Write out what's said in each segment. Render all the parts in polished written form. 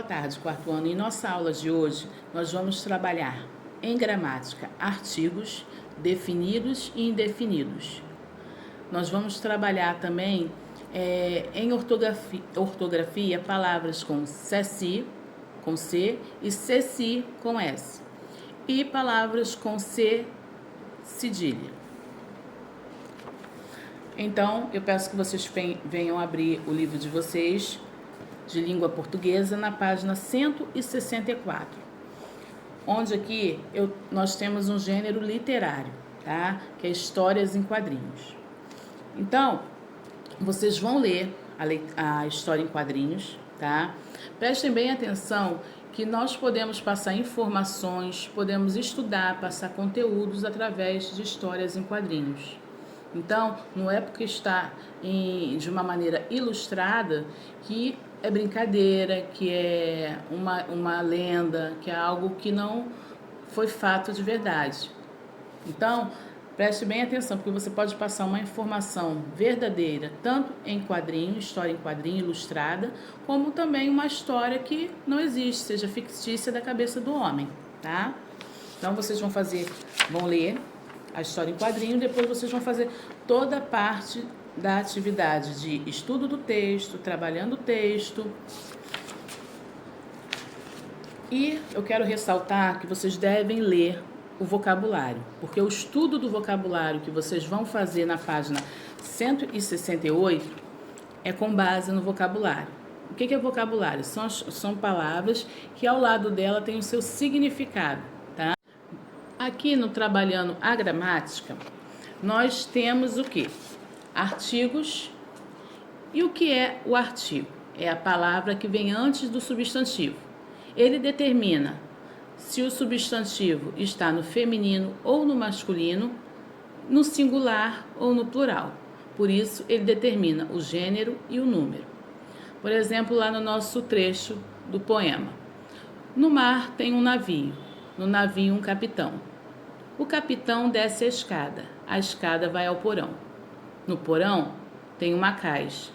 boa tarde, quarto ano. Em nossa aula de hoje, nós vamos trabalhar em gramática artigos definidos e indefinidos. Nós vamos trabalhar também em ortografia palavras com ceci, com C, e ceci, com S. E palavras com C, cedilha. Então, eu peço que vocês venham abrir o livro de vocês, de língua portuguesa, na página 164, onde aqui nós temos um gênero literário, tá? Que é histórias em quadrinhos. Então, vocês vão ler a história em quadrinhos, tá? Prestem bem atenção que nós podemos passar informações, podemos estudar, passar conteúdos através de histórias em quadrinhos. Então, não é porque está de uma maneira ilustrada que é brincadeira, que é uma lenda, que é algo que não foi fato de verdade. Então, preste bem atenção, porque você pode passar uma informação verdadeira, tanto em quadrinho, história em quadrinho ilustrada, como também uma história que não existe, seja fictícia da cabeça do homem, tá? Então, vocês vão ler a história em quadrinho, depois vocês vão fazer toda a parte da atividade de estudo do texto, trabalhando o texto. E eu quero ressaltar que vocês devem ler o vocabulário, porque o estudo do vocabulário que vocês vão fazer na página 168 é com base no vocabulário. O que é vocabulário? São palavras que ao lado dela tem o seu significado, tá? Aqui no Trabalhando a Gramática, nós temos o quê? Artigos. E o que é o artigo? É a palavra que vem antes do substantivo. Ele determina se o substantivo está no feminino ou no masculino, no singular ou no plural. Por isso, ele determina o gênero e o número. Por exemplo, lá no nosso trecho do poema. No mar tem um navio, no navio um capitão. O capitão desce a escada vai ao porão. No porão tem uma caixa,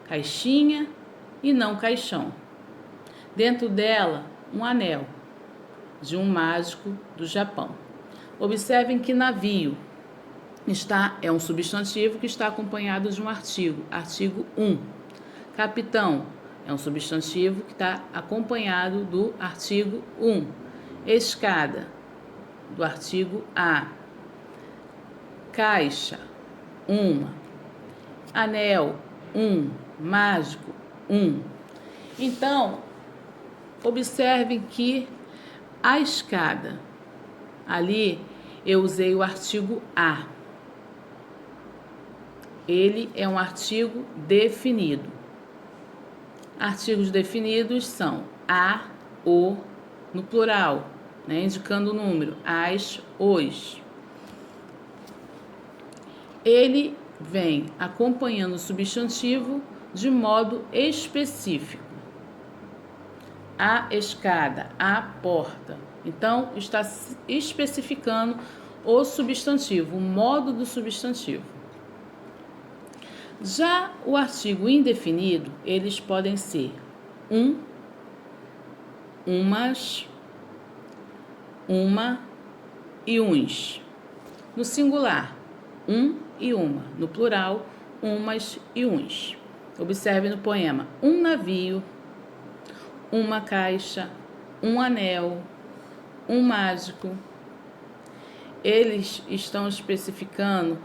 caixinha e não caixão. Dentro dela, um anel de um mágico do Japão. Observem que navio é um substantivo que está acompanhado de um artigo, artigo 1. Capitão é um substantivo que está acompanhado do artigo 1. Escada, do artigo A. Caixa, uma. Anel, mágico, Então, observem que a escada, ali eu usei o artigo A. Ele é um artigo definido. Artigos definidos são a, o, no plural, né, indicando o número, as, os. Ele vem acompanhando o substantivo de modo específico. A escada, a porta. Então, está especificando o substantivo, o modo do substantivo. Já o artigo indefinido, eles podem ser umas, uma e uns. No singular, e uma. No plural, umas e uns. Observe no poema: um navio, uma caixa, um anel, um mágico. Eles estão especificando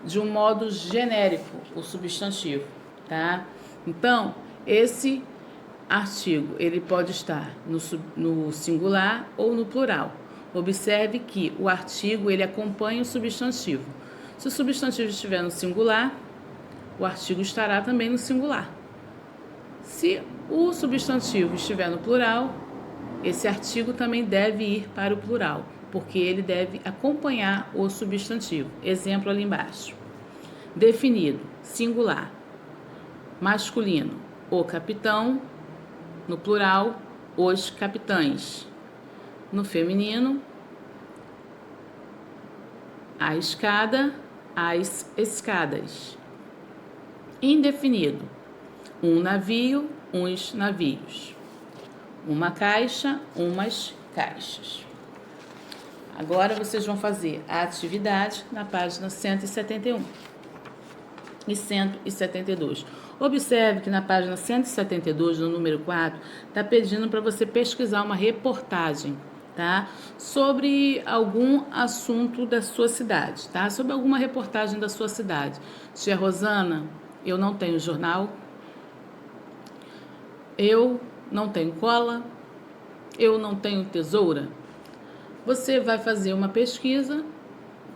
de um modo genérico o substantivo, tá? Então, esse artigo, ele pode estar no singular ou no plural. Observe que o artigo, ele acompanha o substantivo. Se o substantivo estiver no singular, o artigo estará também no singular. Se o substantivo estiver no plural, esse artigo também deve ir para o plural, porque ele deve acompanhar o substantivo. Exemplo ali embaixo. Definido, singular. Masculino, o capitão. No plural, os capitães. No feminino, a escada, as escadas. Indefinido, um navio, uns navios. uma caixa, umas caixas. Agora vocês vão fazer a atividade na página 171 e 172. Observe que na página 172, no número 4, está pedindo para você pesquisar uma reportagem, tá? Sobre algum assunto da sua cidade, tá? Sobre alguma reportagem da sua cidade. Tia Rosana, eu não tenho jornal, eu não tenho cola, eu não tenho tesoura. Você vai fazer uma pesquisa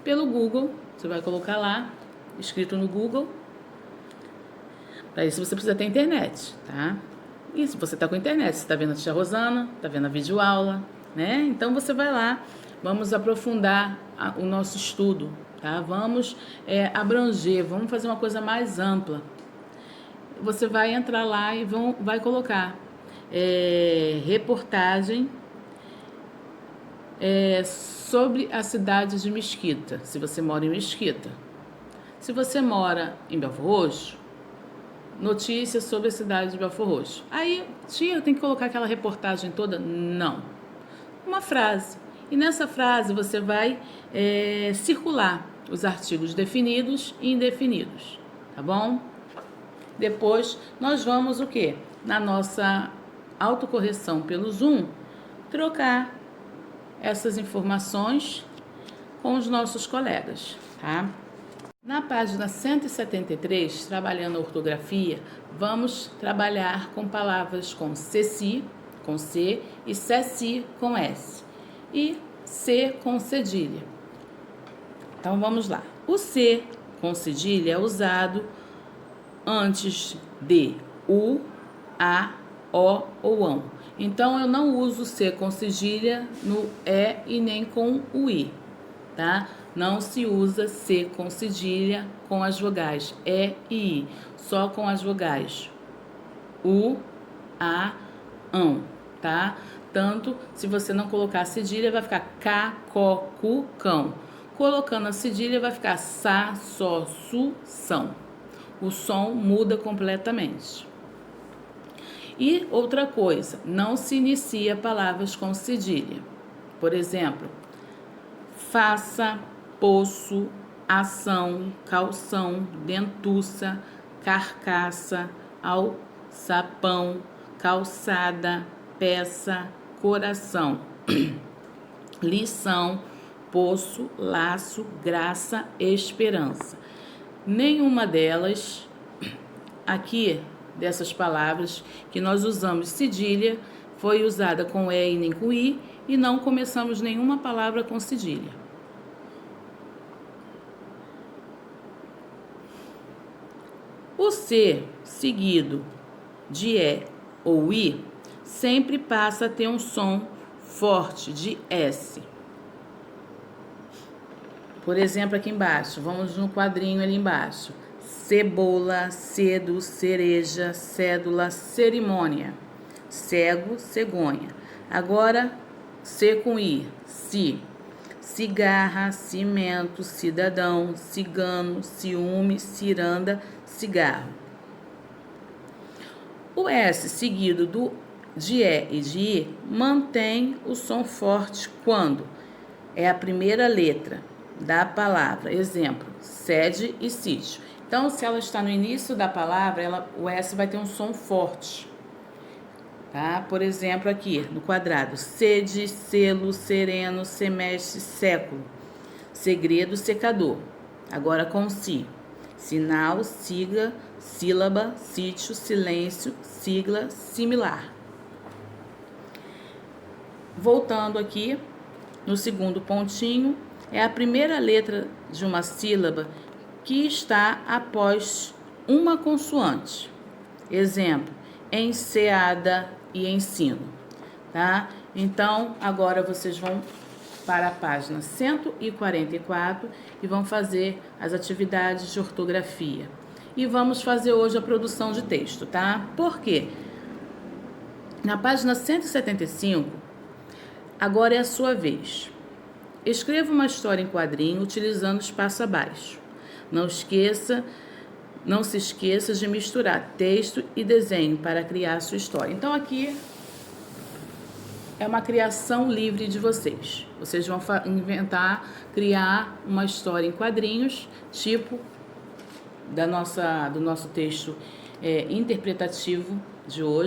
pelo Google, você vai colocar lá, escrito no Google. Para isso você precisa ter internet, tá? E se você está com internet, você está vendo a tia Rosana, está vendo a videoaula, né? Então você vai lá, vamos aprofundar o nosso estudo, tá? Vamos abranger, vamos fazer uma coisa mais ampla. Você vai entrar lá e vai colocar reportagem sobre a cidade de Mesquita, se você mora em Mesquita. Se você mora em Belfor Roxo, notícias sobre a cidade de Belfor Roxo. Aí, tia, tem que colocar aquela reportagem toda? Não. Uma frase. E nessa frase você vai circular os artigos definidos e indefinidos, tá bom? Depois, nós vamos o quê? Na nossa autocorreção pelo Zoom, trocar essas informações com os nossos colegas, tá? Na página 173, trabalhando a ortografia, vamos trabalhar com palavras com ceci, com C, e ceci, com S, e C com cedilha. Então, vamos lá. O C com cedilha é usado antes de U, A, O ou ão. Então, eu não uso C com cedilha no E e nem com o I, tá? Não se usa C com cedilha com as vogais E e I, só com as vogais U, A, ão, tá? Tanto, se você não colocar a cedilha, vai ficar K, Có, Cu, cão. Colocando a cedilha, vai ficar Sa, Só, Su, são. O som muda completamente. E outra coisa, não se inicia palavras com cedilha. Por exemplo, faça, poço, ação, calção, dentuça, carcaça, alçapão, calçada, peça, coração, lição, poço, laço, graça, esperança. Nenhuma delas aqui, dessas palavras que nós usamos cedilha, foi usada com E e nem com I, e não começamos nenhuma palavra com cedilha. O C seguido de E ou I sempre passa a ter um som forte de S. Por exemplo, aqui embaixo, vamos no quadrinho ali embaixo. Cebola, cedo, cereja, cédula, cerimônia. Cego, cegonha. Agora, C com I, ci. Cigarra, cimento, cidadão, cigano, ciúme, ciranda, cigarro. O S seguido de E e de I mantém o som forte quando é a primeira letra da palavra. Exemplo, sede e sítio. Então, se ela está no início da palavra, o S vai ter um som forte. Tá? Por exemplo, aqui no quadrado, sede, selo, sereno, semestre, século, segredo, secador. Agora com si, sinal, sigla, sílaba, sítio, silêncio, sigla, similar. Voltando aqui, no segundo pontinho, é a primeira letra de uma sílaba que está após uma consoante. Exemplo, enseada e ensino, tá? Então, agora vocês vão para a página 144 e vão fazer as atividades de ortografia. E vamos fazer hoje a produção de texto, tá? Por quê? Na página 175, agora é a sua vez. Escreva uma história em quadrinho utilizando espaço abaixo. Não se esqueça de misturar texto e desenho para criar a sua história. Então, aqui é uma criação livre de vocês. Vocês vão criar uma história em quadrinhos, tipo do nosso texto interpretativo de hoje.